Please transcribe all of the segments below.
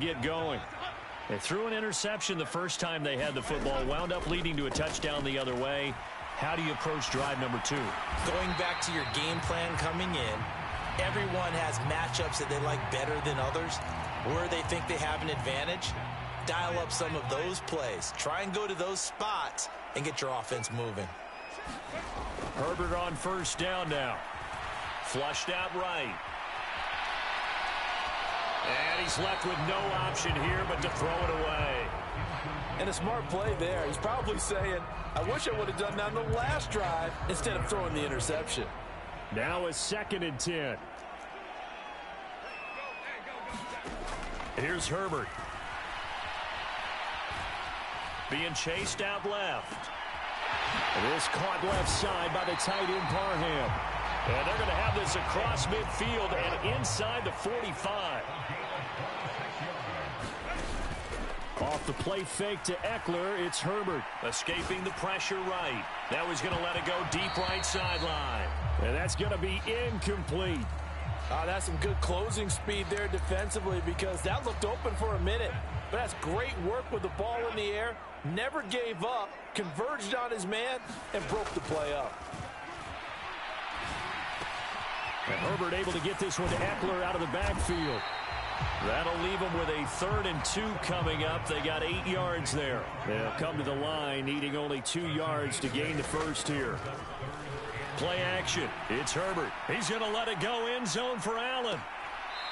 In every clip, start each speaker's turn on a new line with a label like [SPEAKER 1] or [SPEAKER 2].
[SPEAKER 1] get going. They threw an interception the first time they had the football, wound up leading to a touchdown the other way. How do you approach drive number 2?
[SPEAKER 2] Going back to your game plan coming in, everyone has matchups that they like better than others. Where they think they have an advantage, dial up some of those plays. Try and go to those spots and get your offense moving.
[SPEAKER 1] Herbert on first down now. Flushed out right. And he's left with no option here but to throw it away.
[SPEAKER 3] And a smart play there. He's probably saying, I wish I would have done that on the last drive instead of throwing the interception.
[SPEAKER 1] Now a 2nd and 10. Here's Herbert. Being chased out left. This caught left side by the tight end Parham. And they're going to have this across midfield and inside the 45. Off the play fake to Eckler, it's Herbert. Escaping the pressure right. Now he's going to let it go deep right sideline. And that's going to be incomplete.
[SPEAKER 3] Oh, that's some good closing speed there defensively because that looked open for a minute. But that's great work with the ball in the air. Never gave up, converged on his man, and broke the play up.
[SPEAKER 1] And Herbert able to get this one to Eckler out of the backfield. That'll leave them with a 3rd and 2 coming up. They got 8 yards there. They'll come to the line needing only 2 yards to gain the first here. Play action. It's Herbert. He's going to let it go end zone for Allen.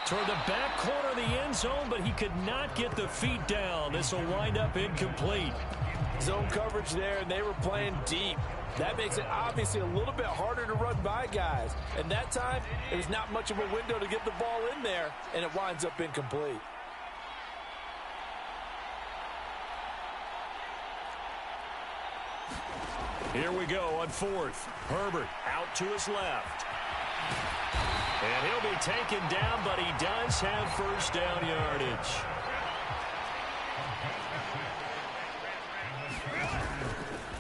[SPEAKER 1] Toward the back corner of the end zone, but he could not get the feet down. This will wind up incomplete.
[SPEAKER 3] Zone coverage there, and they were playing deep. That makes it obviously a little bit harder to run by guys. And that time, there's not much of a window to get the ball in there, and it winds up incomplete.
[SPEAKER 1] Here we go on 4th. Herbert out to his left. And he'll be taken down, but he does have first down yardage.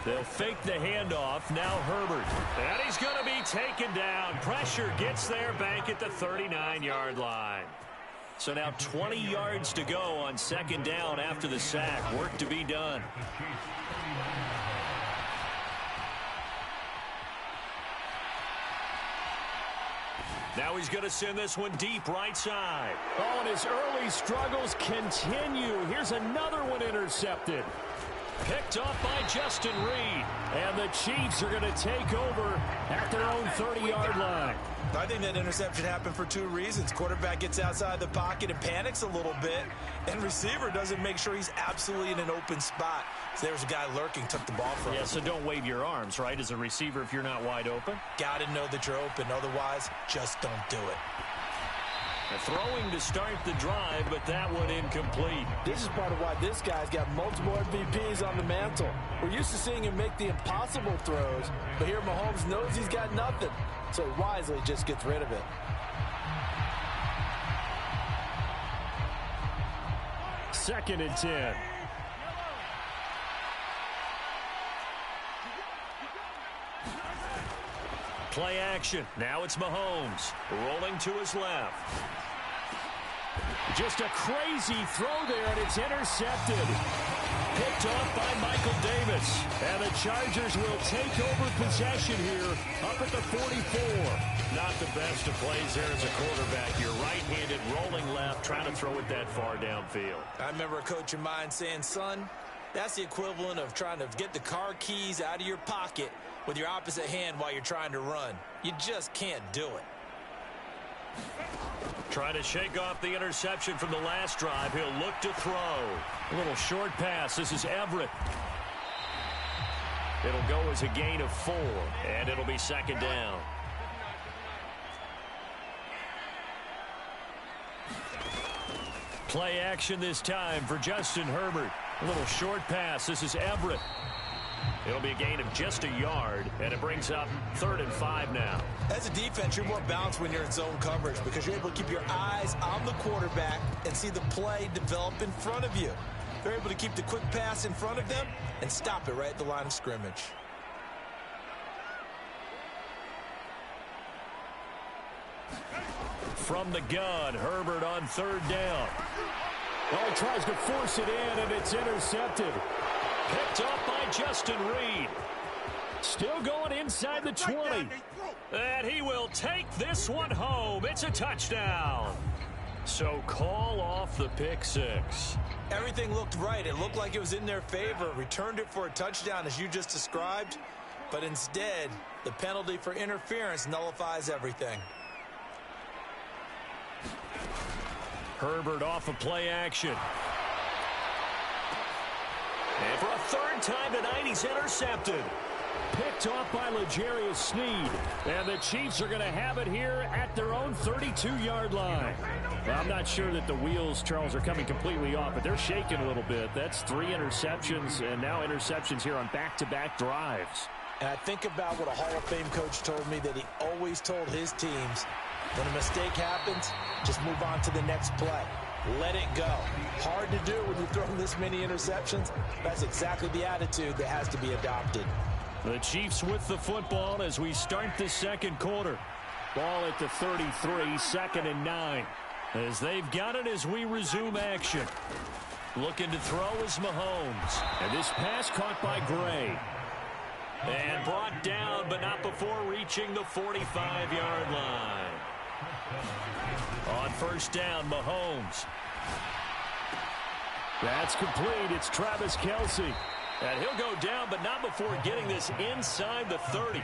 [SPEAKER 1] They'll fake the handoff. Now Herbert. And he's going to be taken down. Pressure gets there back at the 39-yard line. So now 20 yards to go on 2nd down after the sack. Work to be done. Now he's going to send this one deep right side. Oh, and his early struggles continue. Here's another one intercepted. Picked off by Justin Reed. And the Chiefs are going to take over at their own 30-yard line.
[SPEAKER 2] I think that interception happened for 2 reasons. Quarterback gets outside the pocket and panics a little bit, and receiver doesn't make sure he's absolutely in an open spot. So there's a guy lurking, took the ball from him.
[SPEAKER 1] Yeah, so don't wave your arms, right, as a receiver if you're not wide open?
[SPEAKER 2] Got to know that you're open. Otherwise, just don't do it.
[SPEAKER 1] Throwing to start the drive, but that one incomplete.
[SPEAKER 3] This is part of why this guy's got multiple MVPs on the mantle. We're used to seeing him make the impossible throws, but here Mahomes knows he's got nothing, so he wisely just gets rid of it.
[SPEAKER 1] Second and 10. Play action. Now it's Mahomes. Rolling to his left. Just a crazy throw there, and it's intercepted. Picked off by Michael Davis. And the Chargers will take over possession here up at the 44. Not the best of plays there as a quarterback. You're right-handed, rolling left, trying to throw it that far downfield.
[SPEAKER 2] I remember a coach of mine saying, son, that's the equivalent of trying to get the car keys out of your pocket with your opposite hand while you're trying to run. You just can't do it.
[SPEAKER 1] Trying to shake off the interception from the last drive. He'll look to throw. A little short pass. This is Everett. It'll go as a gain of 4, and it'll be 2nd down. Play action this time for Justin Herbert. A little short pass. This is Everett. It'll be a gain of just a yard, and it brings up 3rd and 5 now.
[SPEAKER 2] As a defense, you're more balanced when you're in zone coverage because you're able to keep your eyes on the quarterback and see the play develop in front of you. They're able to keep the quick pass in front of them and stop it right at the line of scrimmage.
[SPEAKER 1] From the gun, Herbert on 3rd down. Well, he tries to force it in, and it's intercepted. Picked up by Justin Reed. Still going inside the 20. And he will take this one home. It's a touchdown. So call off the pick six.
[SPEAKER 2] Everything looked right. It looked like it was in their favor. Returned it for a touchdown, as you just described. But instead, the penalty for interference nullifies everything.
[SPEAKER 1] Herbert off of play action. And for a third time tonight, he's intercepted. Picked off by L'Jarius Sneed. And the Chiefs are going to have it here at their own 32-yard line. Well, I'm not sure that the wheels, Charles, are coming completely off, but they're shaking a little bit. That's 3 interceptions, and now interceptions here on back-to-back drives.
[SPEAKER 2] And I think about what a Hall of Fame coach told me, that he always told his teams, when a mistake happens, just move on to the next play. Let it go. Hard to do when you've thrown this many interceptions. That's exactly the attitude that has to be adopted.
[SPEAKER 1] The Chiefs with the football as we start the second quarter. Ball at the 33, 2nd and 9. As they've got it as we resume action. Looking to throw is Mahomes. And this pass caught by Gray. And brought down, but not before reaching the 45-yard line. On first down, Mahomes. That's complete. It's Travis Kelce. And he'll go down, but not before getting this inside the 30.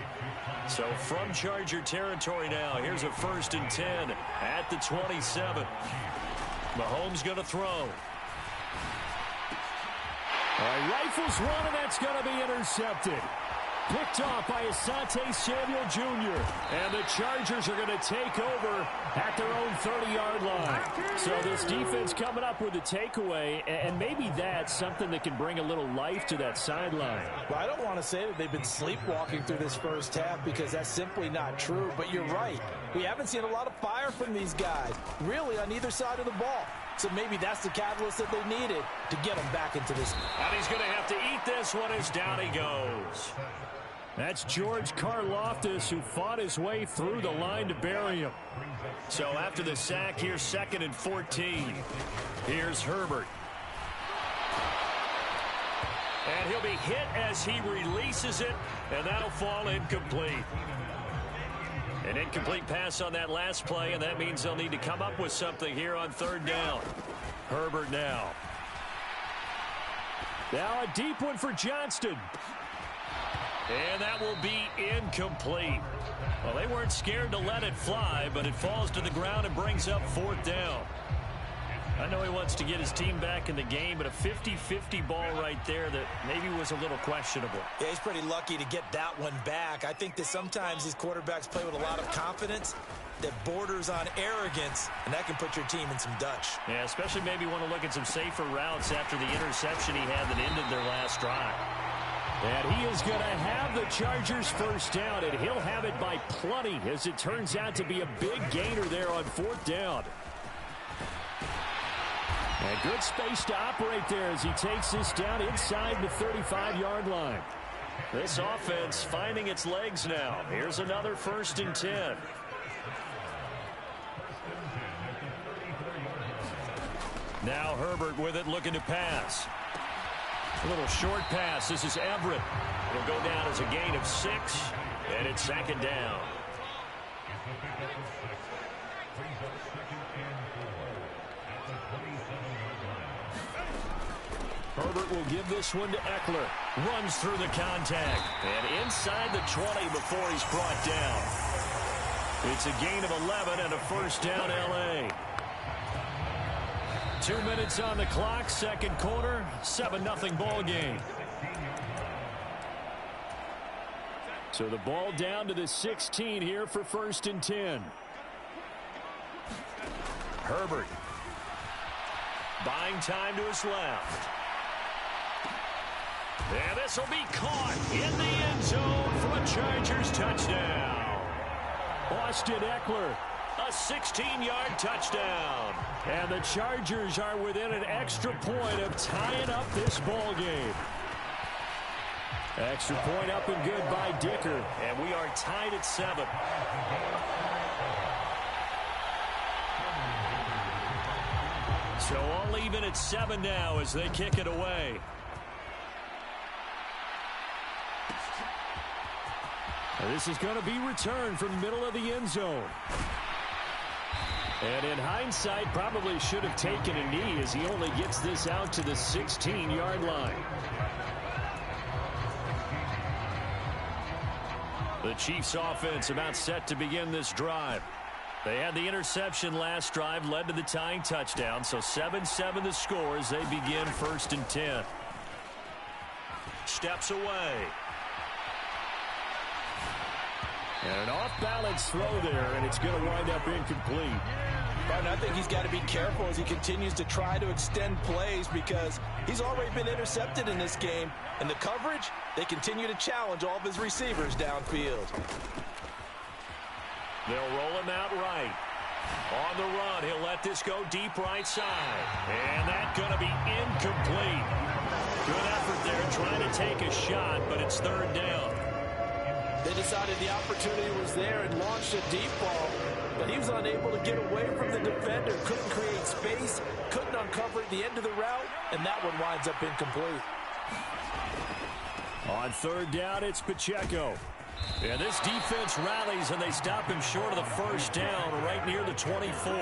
[SPEAKER 1] So from Charger territory now, here's a 1st and 10 at the 27. Mahomes going to throw. All right, rifles one, and that's going to be intercepted. Picked off by Asante Samuel Jr. And the Chargers are going to take over at their own 30-yard line. So this defense coming up with a takeaway, and maybe that's something that can bring a little life to that sideline.
[SPEAKER 2] Well, I don't want to say that they've been sleepwalking through this first half, because that's simply not true. But you're right. We haven't seen a lot of fire from these guys, really, on either side of the ball. So maybe that's the catalyst that they needed to get them back into this.
[SPEAKER 1] And he's going to have to eat this one as down he goes. That's George Karlaftis, who fought his way through the line to bury him. So after the sack, here's 2nd and 14. Here's Herbert. And he'll be hit as he releases it, and that'll fall incomplete. An incomplete pass on that last play, and that means they'll need to come up with something here on 3rd down. Herbert now. Now a deep one for Johnston. And that will be incomplete. Well, they weren't scared to let it fly, but it falls to the ground and brings up 4th down. I know he wants to get his team back in the game, but a 50-50 ball right there that maybe was a little questionable.
[SPEAKER 2] Yeah, he's pretty lucky to get that one back. I think that sometimes these quarterbacks play with a lot of confidence that borders on arrogance, and that can put your team in some Dutch.
[SPEAKER 1] Yeah, especially maybe want to look at some safer routes after the interception he had that ended their last drive. And he is going to have the Chargers first down, and he'll have it by plenty, as it turns out to be a big gainer there on 4th down. And good space to operate there as he takes this down inside the 35-yard line. This offense finding its legs now. Here's another 1st and 10. Now Herbert with it, looking to pass. A little short pass. This is Everett. It'll go down as a gain of 6, and it's 2nd down. Herbert will give this one to Eckler. Runs through the contact. And inside the 20 before he's brought down. It's a gain of 11 and a 1st down, L.A. 2 minutes on the clock, second quarter, 7-0 ball game. So the ball down to the 16 here for 1st and 10. Herbert. Buying time to his left. And this will be caught in the end zone for a Chargers touchdown. Austin Eckler. A 16-yard touchdown. And the Chargers are within an extra point of tying up this ball game. Extra point up and good by Dicker. And we are tied at 7. So all even at 7 now as they kick it away. And this is going to be returned from the middle of the end zone. And in hindsight, probably should have taken a knee as he only gets this out to the 16-yard line. The Chiefs offense about set to begin this drive. They had the interception last drive, led to the tying touchdown. So 7-7 the score as they begin 1st and 10. Steps away. And an off-balance throw there, and it's going to wind up incomplete.
[SPEAKER 3] And I think he's got to be careful as he continues to try to extend plays because he's already been intercepted in this game. And the coverage, they continue to challenge all of his receivers downfield.
[SPEAKER 1] They'll roll him out right. On the run, he'll let this go deep right side. And that's going to be incomplete. Good effort there trying to take a shot, but it's 3rd down.
[SPEAKER 3] They decided the opportunity was there and launched a deep ball, but he was unable to get away from the defender, couldn't create space, couldn't uncover at the end of the route, and that one winds up incomplete.
[SPEAKER 1] On 3rd down, it's Pacheco. And this defense rallies, and they stop him short of the 1st down right near the 24.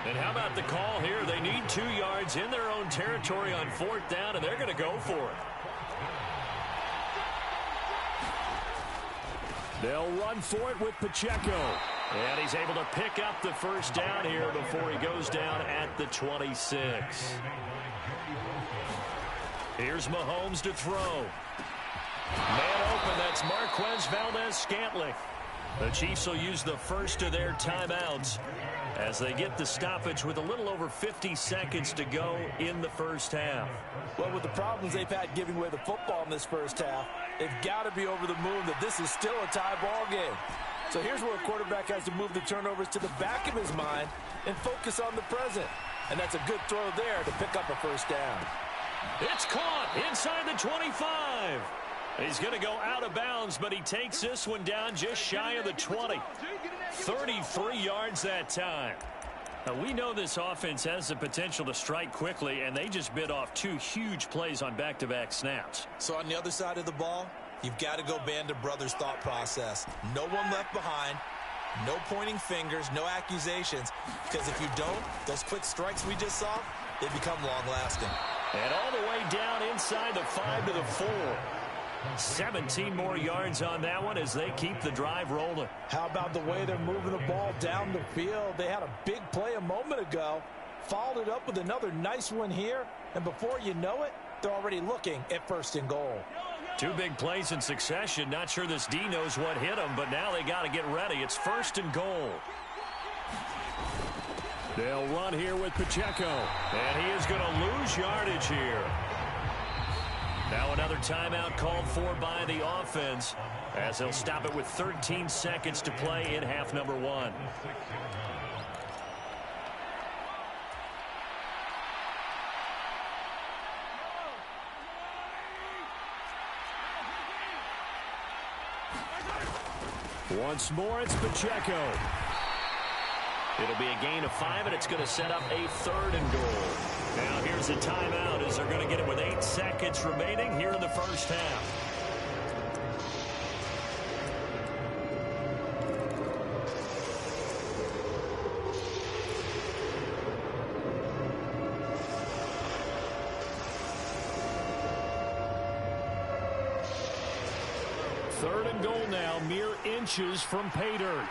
[SPEAKER 1] And how about the call here? They need 2 yards in their own territory on 4th down, and they're going to go for it. They'll run for it with Pacheco. And he's able to pick up the 1st down here before he goes down at the 26. Here's Mahomes to throw. Man open, that's Marquez Valdez-Scantling. The Chiefs will use the first of their timeouts as they get the stoppage with a little over 50 seconds to go in the 1st half.
[SPEAKER 3] Well, with the problems they've had giving away the football in this 1st half, they've got to be over the moon that this is still a tie ball game. So here's where a quarterback has to move the turnovers to the back of his mind and focus on the present. And that's a good throw there to pick up a 1st down.
[SPEAKER 1] It's caught inside the 25. He's going to go out of bounds, but he takes this one down just shy of the 20. 33 yards that time. Now, we know this offense has the potential to strike quickly, and they just bit off 2 huge plays on back-to-back snaps.
[SPEAKER 2] So on the other side of the ball, you've got to go Band of Brothers thought process. No one left behind. No pointing fingers, no accusations. Because if you don't, those quick strikes we just saw, they become long-lasting.
[SPEAKER 1] And all the way down inside the 5 to the 4. 17 more yards on that one as they keep the drive rolling.
[SPEAKER 3] How about the way they're moving the ball down the field? They had a big play a moment ago, followed it up with another nice one here, and before you know it, they're already looking at 1st and goal.
[SPEAKER 1] 2 big plays in succession. Not sure this D knows what hit him, but now they got to get ready. It's 1st and goal. They'll run here with Pacheco, and he is going to lose yardage here. Now another timeout called for by the offense as they'll stop it with 13 seconds to play in half number 1. Once more, it's Pacheco. It'll be a gain of 5, and it's going to set up a 3rd and goal. Now here's a timeout as they're going to get it with 8 seconds remaining here in the 1st half. Third and goal now, mere inches from pay dirt.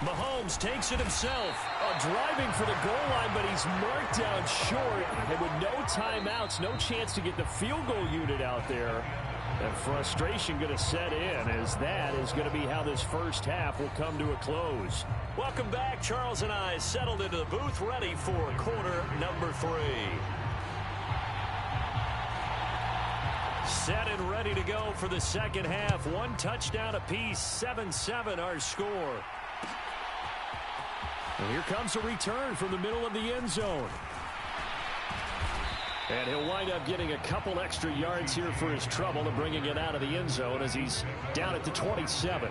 [SPEAKER 1] Mahomes takes it himself. Driving for the goal line, but he's marked down short. And with no timeouts, no chance to get the field goal unit out there. And frustration going to set in as that is going to be how this 1st half will come to a close. Welcome back. Charles and I settled into the booth ready for quarter number 3. Set and ready to go for the 2nd half. 1 touchdown apiece, 7-7 our score. And here comes a return from the middle of the end zone. And he'll wind up getting a couple extra yards here for his trouble and bringing it out of the end zone as he's down at the 27.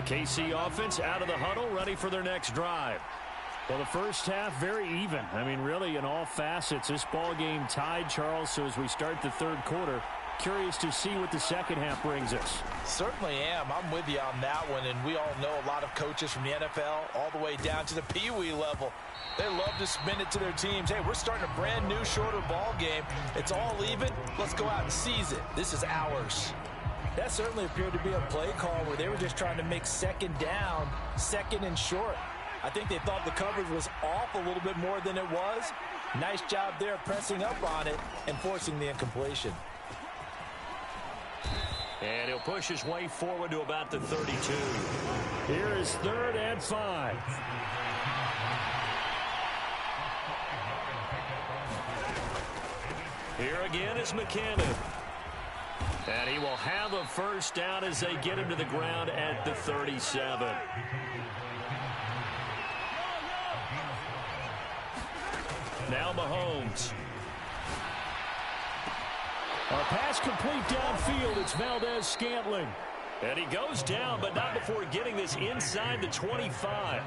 [SPEAKER 1] KC offense out of the huddle, ready for their next drive. Well, the first half, very even. I mean, really, in all facets, this ball game tied, Charles. So as we start the third quarter, curious to see what the second half brings us.
[SPEAKER 3] Certainly am. I'm with you on that one. And we all know a lot of coaches from the NFL all the way down to the Pee Wee level. They love to spin it to their teams. Hey, we're starting a brand new, shorter ball game. It's all even. Let's go out and seize it. This is ours. That certainly appeared to be a play call where they were just trying to make second down, second and short. I think they thought the coverage was off a little bit more than it was. Nice job there pressing up on it and forcing the incompletion.
[SPEAKER 1] And he'll push his way forward to about the 32. Here is 3rd and 5. Here again is McKinnon. And he will have a first down as they get him to the ground at the 37. Now Mahomes. A pass complete downfield. It's Valdez-Scantling. And he goes down, but not before getting this inside the 25.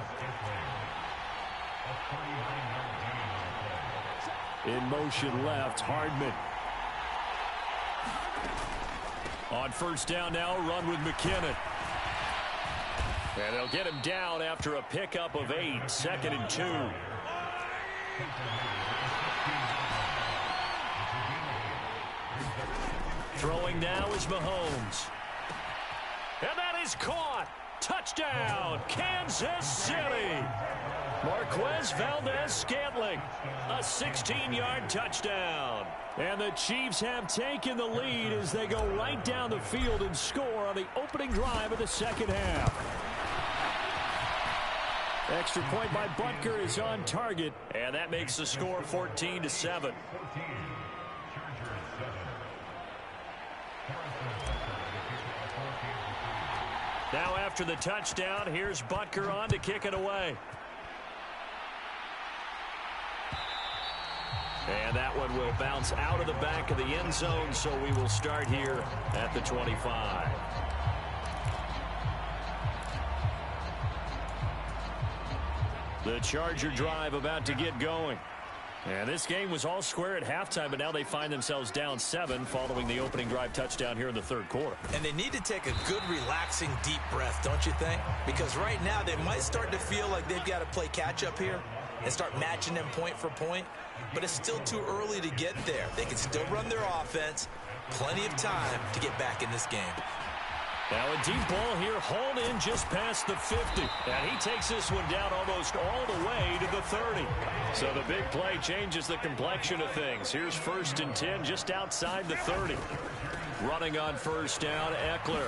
[SPEAKER 1] In motion left, Hardman. On first down now, run with McKinnon. And they'll get him down after a pickup of 8, 2nd and 2. Throwing now is Mahomes. And that is caught. Touchdown, Kansas City. Marquez Valdez-Scantling, a 16-yard touchdown. And the Chiefs have taken the lead as they go right down the field and score on the opening drive of the second half. Extra point by Butker is on target, and that makes the score 14-7. Now after the touchdown, here's Butker on to kick it away. And that one will bounce out of the back of the end zone, so we will start here at the 25. The Charger drive about to get going. And this game was all square at halftime, but now they find themselves down 7 following the opening drive touchdown here in the third quarter.
[SPEAKER 2] And they need to take a good, relaxing, deep breath, don't you think? Because right now they might start to feel like they've got to play catch-up here and start matching them point for point. But it's still too early to get there. They can still run their offense. Plenty of time to get back in this game.
[SPEAKER 1] Now a deep ball here, hauled in just past the 50. And he takes this one down almost all the way to the 30. So the big play changes the complexion of things. Here's 1st and 10 just outside the 30. Running on first down, Eckler.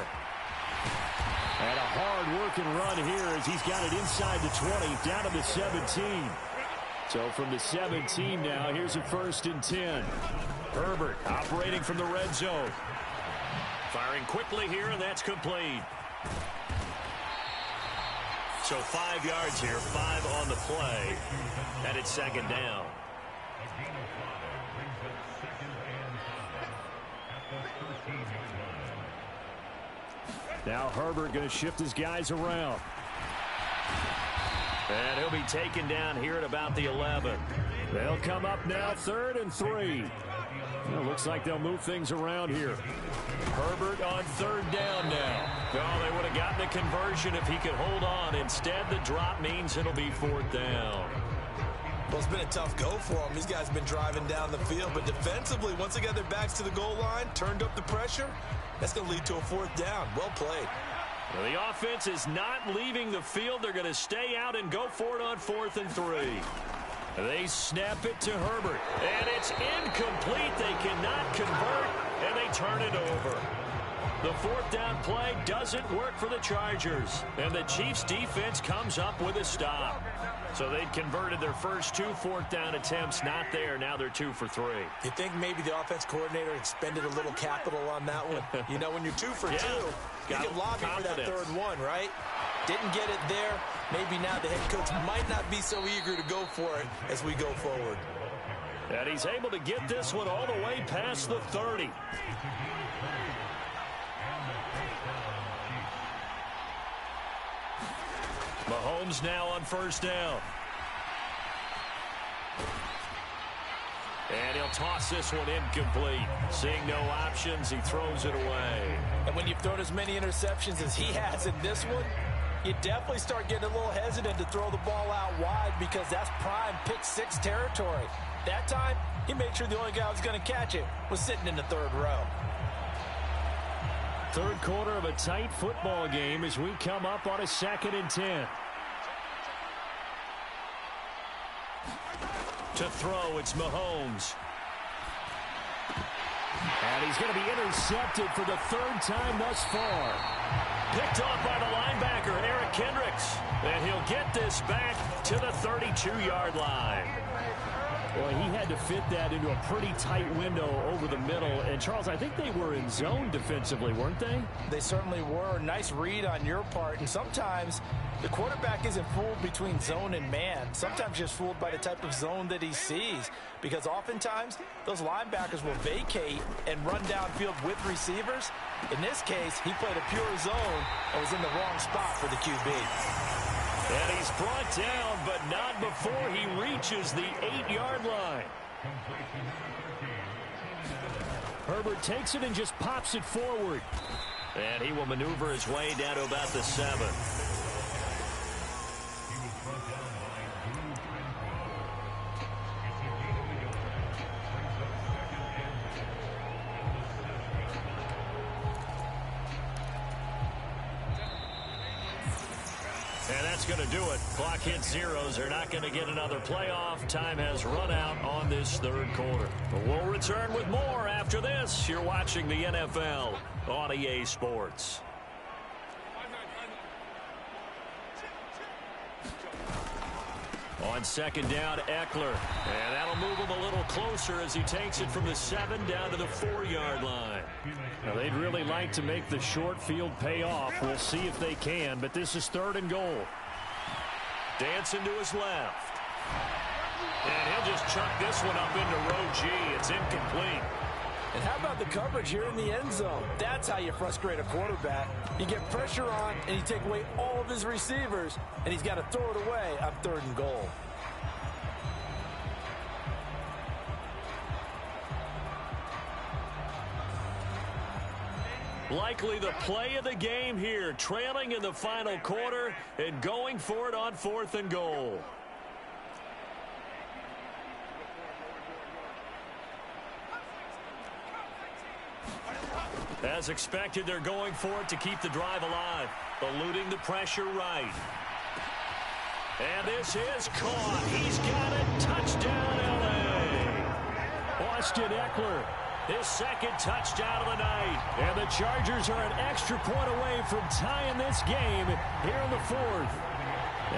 [SPEAKER 1] And a hard-working run here as he's got it inside the 20, down to the 17. So from the 17 now, here's a 1st and 10. Herbert operating from the red zone. Firing quickly here, and that's complete. So 5 yards here, 5 on the play, and it's 2nd down. Now Herbert going to shift his guys around. And he'll be taken down here at about the 11. They'll come up now 3rd and 3. Well, looks like they'll move things around here. Herbert on 3rd down now. Oh, they would have gotten a conversion if he could hold on. Instead, the drop means it'll be 4th down.
[SPEAKER 2] Well, it's been a tough go for them. These guys have been driving down the field. But defensively, once they got their backs to the goal line, turned up the pressure, that's going to lead to a 4th down. Well played.
[SPEAKER 1] Well, the offense is not leaving the field. They're going to stay out and go for it on 4th and 3. They snap it to Herbert, and it's incomplete. They cannot convert, and they turn it over. The 4th down play doesn't work for the Chargers, and the Chiefs' defense comes up with a stop. So they'd converted their first 2 4th down attempts, not there. Now they're 2 for 3.
[SPEAKER 2] You think maybe the offense coordinator expended a little capital on that one? You know, when you're 2 for 2, you can lobby for that 3rd one, right? Didn't get it there. Maybe now the head coach might not be so eager to go for it as we go forward.
[SPEAKER 1] And he's able to get this one all the way past the 30. Mahomes now on first down. And he'll toss this one incomplete. Seeing no options, he throws it away.
[SPEAKER 3] And when you've thrown as many interceptions as he has in this one, you definitely start getting a little hesitant to throw the ball out wide because that's prime pick six territory. That time, he made sure the only guy who was going to catch it was sitting in the third row.
[SPEAKER 1] Third quarter of a tight football game as we come up on a 2nd and 10. To throw, it's Mahomes. And he's going to be intercepted for the 3rd time thus far. Picked off by the linebacker, Eric Kendricks. And he'll get this back to the 32-yard line. Well, he had to fit that into a pretty tight window over the middle. And, Charles, I think they were in zone defensively, weren't they?
[SPEAKER 3] They certainly were. Nice read on your part. And sometimes the quarterback isn't fooled between zone and man. Sometimes just fooled by the type of zone that he sees. Because oftentimes, those linebackers will vacate and run downfield with receivers. In this case, he played a pure zone and was in the wrong spot for the QB.
[SPEAKER 1] And he's brought down, but not before he reaches the 8-yard line. Herbert takes it and just pops it forward. And he will maneuver his way down to about the 7. And that's going to do it. Clock hits zeros. They're not going to get another playoff. Time has run out on this 3rd quarter. But we'll return with more after this. You're watching the NFL on EA Sports. On 2nd down, Eckler. And that'll move him a little closer as he takes it from the 7 down to the 4-yard line. Now, they'd really like to make the short field pay off. We'll see if they can, but this is 3rd and goal. Dancing to his left. And he'll just chuck this one up into row G. It's incomplete.
[SPEAKER 3] And how about the coverage here in the end zone? That's how you frustrate a quarterback. You get pressure on, and you take away all of his receivers, and he's got to throw it away on 3rd and goal.
[SPEAKER 1] Likely the play of the game here, trailing in the final quarter and going for it on 4th and goal. As expected, they're going for it to keep the drive alive, eluding the pressure right. And this is caught. He's got it. Touchdown, L.A. Austin Eckler, his 2nd touchdown of the night. And the Chargers are an extra point away from tying this game here in the 4th.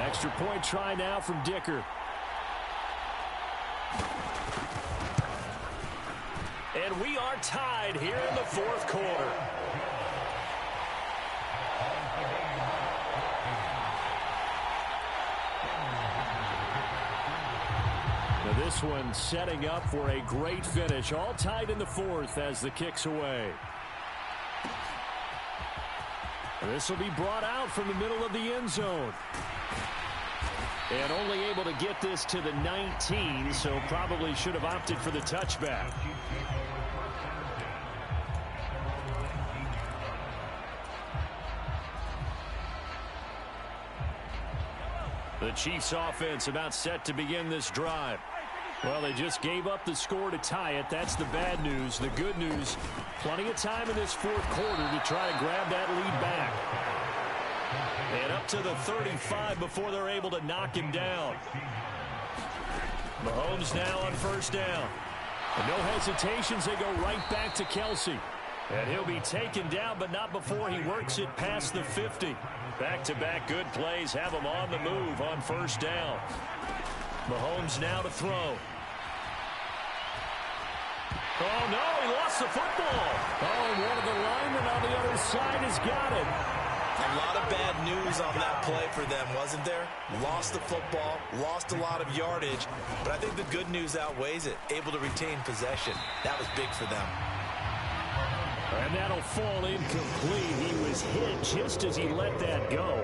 [SPEAKER 1] Extra point try now from Dicker. And we are tied here in the 4th quarter. Now this one setting up for a great finish. All tied in the 4th as the kick's away. This will be brought out from the middle of the end zone. And only able to get this to the 19, so probably should have opted for the touchback. The Chiefs offense about set to begin this drive. Well, they just gave up the score to tie it. That's the bad news. The good news, plenty of time in this 4th quarter to try to grab that lead back. And up to the 35 before they're able to knock him down. Mahomes now on 1st down. And no hesitations, they go right back to Kelsey. And he'll be taken down, but not before he works it past the 50. Back-to-back good plays have him on the move on 1st down. Mahomes now to throw. Oh, no, he lost the football. Oh, and one of the linemen on the other side has got it.
[SPEAKER 2] A lot of bad news on that play for them, wasn't there? Lost the football, lost a lot of yardage, but I think the good news outweighs it. Able to retain possession. That was big for them.
[SPEAKER 1] And that'll fall incomplete. He was hit just as he let that go.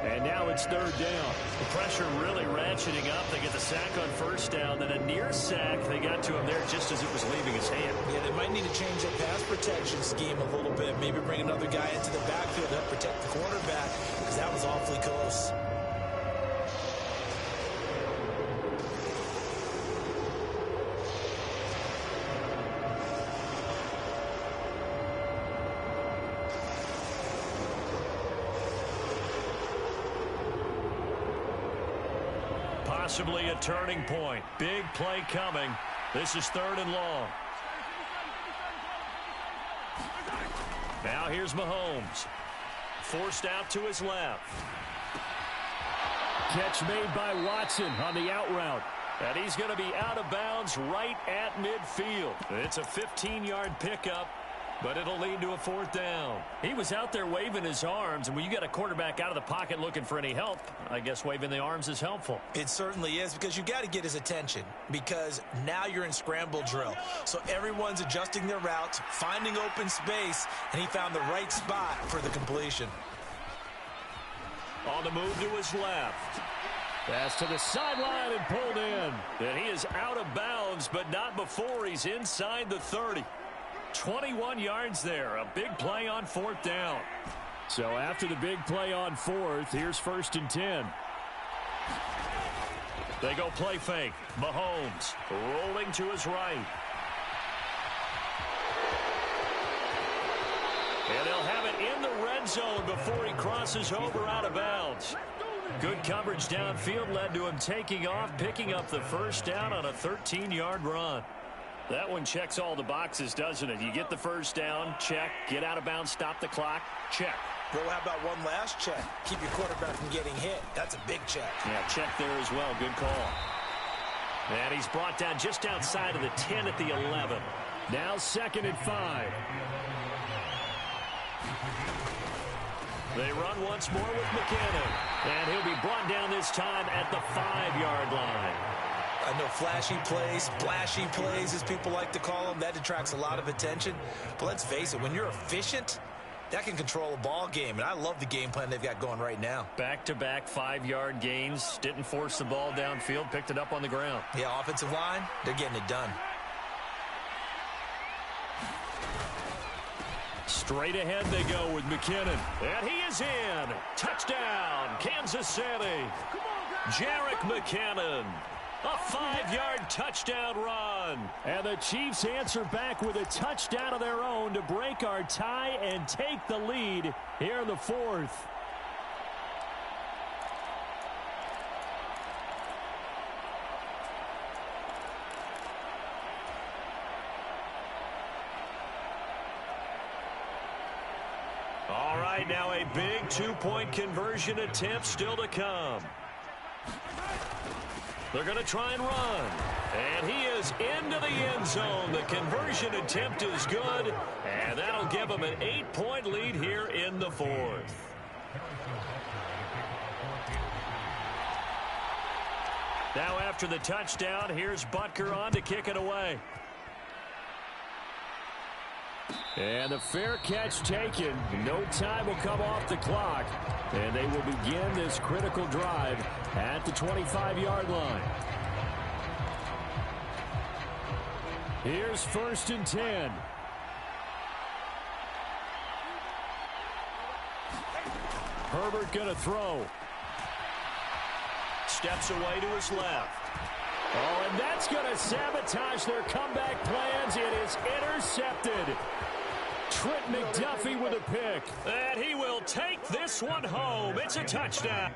[SPEAKER 1] And now it's third down. The pressure really ratcheting up. They get the sack on first down, then a near sack. They got to him there just as it was leaving his hand.
[SPEAKER 2] Yeah, they might need to change their pass protection scheme a little bit. Maybe bring another guy into the backfield to help protect the quarterback, because that was awfully close.
[SPEAKER 1] Possibly a turning point. Big play coming. This is third and long. Now here's Mahomes. Forced out to his left. Catch made by Watson on the out route. And he's going to be out of bounds right at midfield. It's a 15-yard pickup, but it'll lead to a fourth down. He was out there waving his arms, and when you got a quarterback out of the pocket looking for any help, I guess waving the arms is helpful.
[SPEAKER 2] It certainly is, because you got to get his attention, because now you're in scramble drill. So everyone's adjusting their routes, finding open space, and he found the right spot for the completion.
[SPEAKER 1] On the move to his left. Pass to the sideline and pulled in. And he is out of bounds, but not before he's inside the 30. 21 yards there. A big play on fourth down. So after the big play on fourth, here's first and 10. They go play fake. Mahomes rolling to his right. And they'll have it in the red zone before he crosses over out of bounds. Good coverage downfield led to him taking off, picking up the first down on a 13-yard run. That one checks all the boxes, doesn't it? You get the first down, check. Get out of bounds, stop the clock, check.
[SPEAKER 2] Bro, how about one last check? Keep your quarterback from getting hit. That's a big check.
[SPEAKER 1] Yeah, check there as well. Good call. And he's brought down just outside of the 10 at the 11. Now 2nd and 5. They run once more with McKinnon. And he'll be brought down this time at the 5-yard line.
[SPEAKER 2] I know flashy plays, splashy plays, as people like to call them, that detracts a lot of attention. But let's face it, when you're efficient, that can control a ball game. And I love the game plan they've got going right now.
[SPEAKER 1] Back-to-back 5-yard gains. Didn't force the ball downfield. Picked it up on the ground.
[SPEAKER 2] Yeah, offensive line, they're getting it done.
[SPEAKER 1] Straight ahead they go with McKinnon. And he is in. Touchdown, Kansas City. Jerick McKinnon. A 5-yard touchdown run. And the Chiefs answer back with a touchdown of their own to break our tie and take the lead here in the fourth. All right, now a big two-point conversion attempt still to come. They're going to try and run. And he is into the end zone. The conversion attempt is good. And that'll give them an 8-point lead here in the fourth. Now after the touchdown, here's Butker on to kick it away. And the fair catch taken. No time will come off the clock. And they will begin this critical drive at the 25-yard line. Here's first and 10. Herbert going to throw. Steps away to his left. Oh, and that's going to sabotage their comeback plans. It is intercepted. Trent McDuffie with a pick. And he will take this one home. It's a touchdown.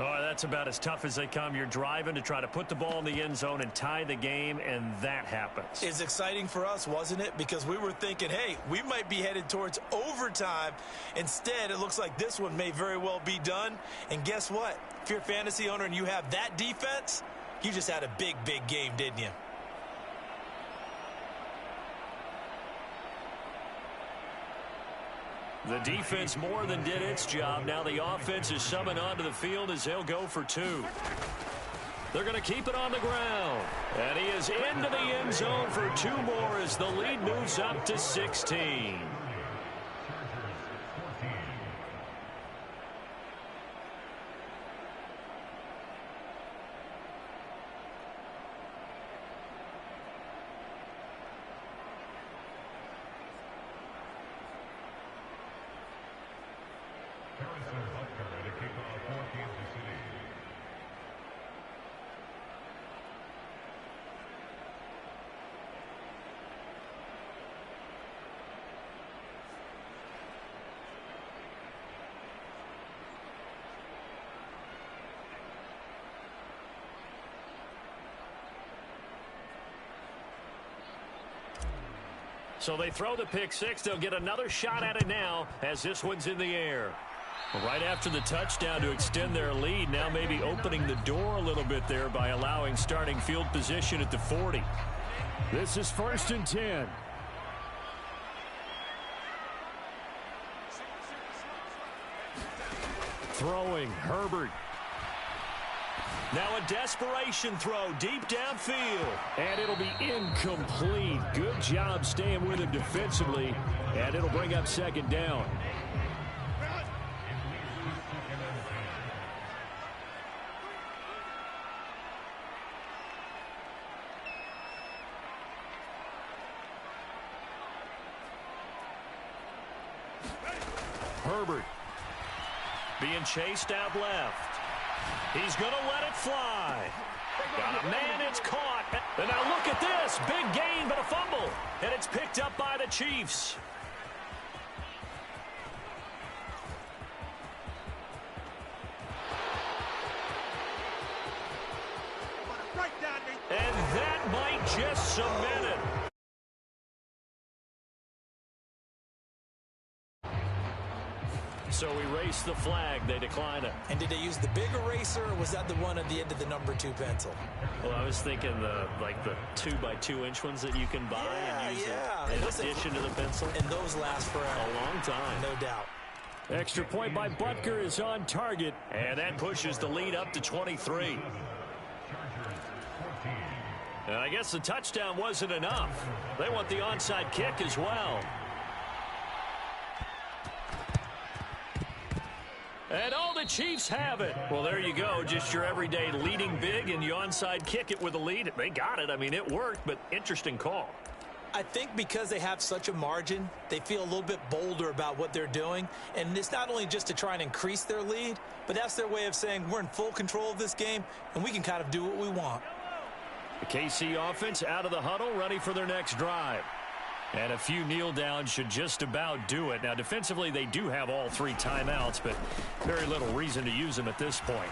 [SPEAKER 1] Oh, that's about as tough as they come. You're driving to try to put the ball in the end zone and tie the game, and that happens.
[SPEAKER 2] It's exciting for us, wasn't it? Because we were thinking, hey, we might be headed towards overtime. Instead, it looks like this one may very well be done. And guess what? If you're a fantasy owner and you have that defense, you just had a big, big game, didn't you?
[SPEAKER 1] The defense more than did its job. Now the offense is summoned onto the field as they'll go for two. They're going to keep it on the ground. And he is into the end zone for two more as the lead moves up to 16. So they throw the pick six. They'll get another shot at it now as this one's in the air. Right after the touchdown to extend their lead, now maybe opening the door a little bit there by allowing starting field position at the 40. This is 1st and 10. Throwing, Herbert. Now a desperation throw deep downfield. And it'll be incomplete. Good job staying with him defensively. And it'll bring up 2nd down. Herbert being chased out left. He's going to let it fly. Got a man, it's caught. And now look at this. Big gain, but a fumble. And it's picked up by the Chiefs. And that might just cement it. So erase the flag. They decline it.
[SPEAKER 2] And did they use the big eraser, or was that the one at the end of the number 2 pencil?
[SPEAKER 1] Well, I was thinking the 2x2-inch ones that you can buy and use in addition to the pencil.
[SPEAKER 2] And those last forever.
[SPEAKER 1] A long time.
[SPEAKER 2] No doubt.
[SPEAKER 1] Extra point by Butker is on target. And that pushes the lead up to 23. And I guess the touchdown wasn't enough. They want the onside kick as well. And all the Chiefs have it. Well, there you go. Just your everyday leading big, and you onside kick it with a lead. They got it. I mean, it worked, but interesting call.
[SPEAKER 2] I think because they have such a margin, they feel a little bit bolder about what they're doing. And it's not only just to try and increase their lead, but that's their way of saying we're in full control of this game, and we can kind of do what we want.
[SPEAKER 1] The KC offense out of the huddle, ready for their next drive. And a few kneel downs should just about do it. Now, defensively, they do have all 3 timeouts, but very little reason to use them at this point.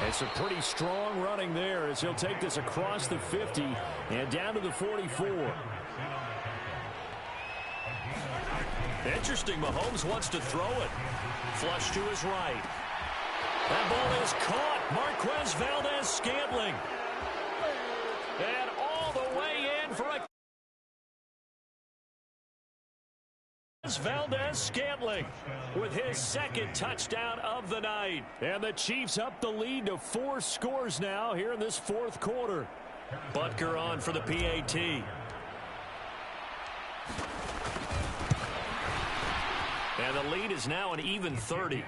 [SPEAKER 1] It's a pretty strong running there as he'll take this across the 50 and down to the 44. Interesting, Mahomes wants to throw it. Flush to his right. That ball is caught. Marquez Valdez-Scantling. And all the way in for a Valdez-Scantling with his 2nd touchdown of the night. And the Chiefs up the lead to 4 scores now here in this 4th quarter. Butker on for the PAT. And the lead is now an even 30.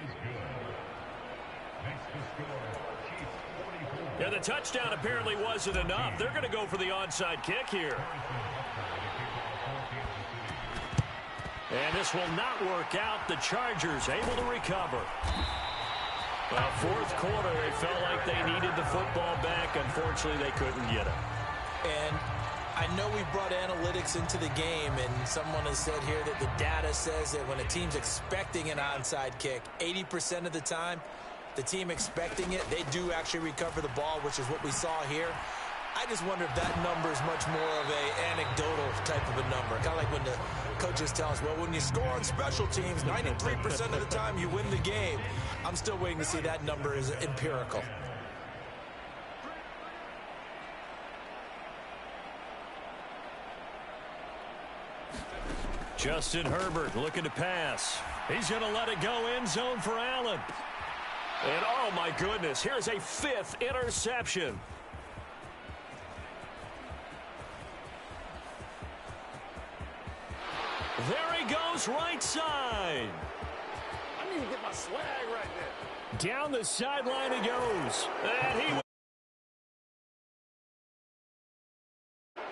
[SPEAKER 1] Yeah, the touchdown apparently wasn't enough. They're going to go for the onside kick here. And this will not work out. The Chargers able to recover. Well, 4th quarter, they felt like they needed the football back. Unfortunately, they couldn't get it.
[SPEAKER 2] And I know we brought analytics into the game, and someone has said here that the data says that when a team's expecting an onside kick, 80% of the time, the team expecting it, they do actually recover the ball, which is what we saw here. I just wonder if that number is much more of an anecdotal type of a number. Kind of like when the coaches tell us, well, when you score on special teams, 93% of the time you win the game. I'm still waiting to see that number is empirical.
[SPEAKER 1] Justin Herbert looking to pass. He's going to let it go end zone for Allen. And oh my goodness, here's a 5th interception. There he goes, right side.
[SPEAKER 3] I need to get my swag right there.
[SPEAKER 1] Down the sideline he goes. And he...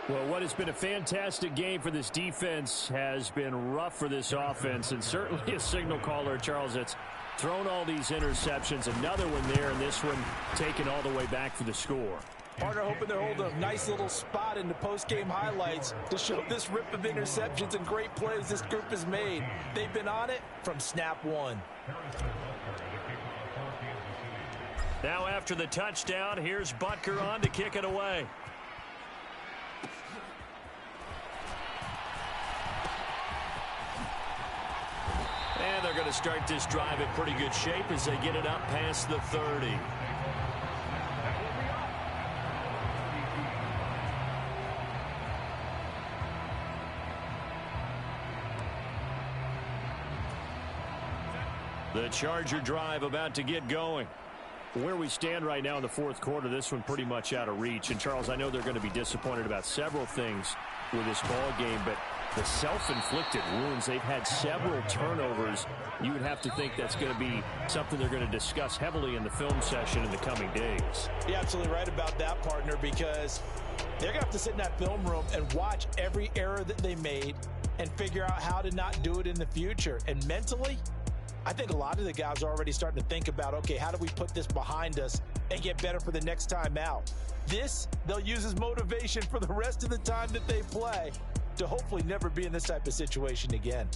[SPEAKER 1] Well, what has been a fantastic game for this defense has been rough for this offense, and certainly a signal caller, Charles, that's thrown all these interceptions. Another one there, and this one taken all the way back for the score.
[SPEAKER 3] Partner hoping they'll hold a nice little spot in the post-game highlights to show this rip of interceptions and great plays this group has made. They've been on it from snap one.
[SPEAKER 1] Now after the touchdown, here's Butker on to kick it away. And they're going to start this drive in pretty good shape as they get it up past the 30. The Charger drive about to get going. Where we stand right now in the fourth quarter, this one pretty much out of reach. And, Charles, I know they're going to be disappointed about several things with this ball game, but the self-inflicted wounds, they've had several turnovers. You would have to think that's going to be something they're going to discuss heavily in the film session in the coming days.
[SPEAKER 3] You're absolutely right about that, partner, because they're going to have to sit in that film room and watch every error that they made and figure out how to not do it in the future. And mentally, I think a lot of the guys are already starting to think about, okay, how do we put this behind us and get better for the next time out? This, they'll use as motivation for the rest of the time that they play to hopefully never be in this type of situation again.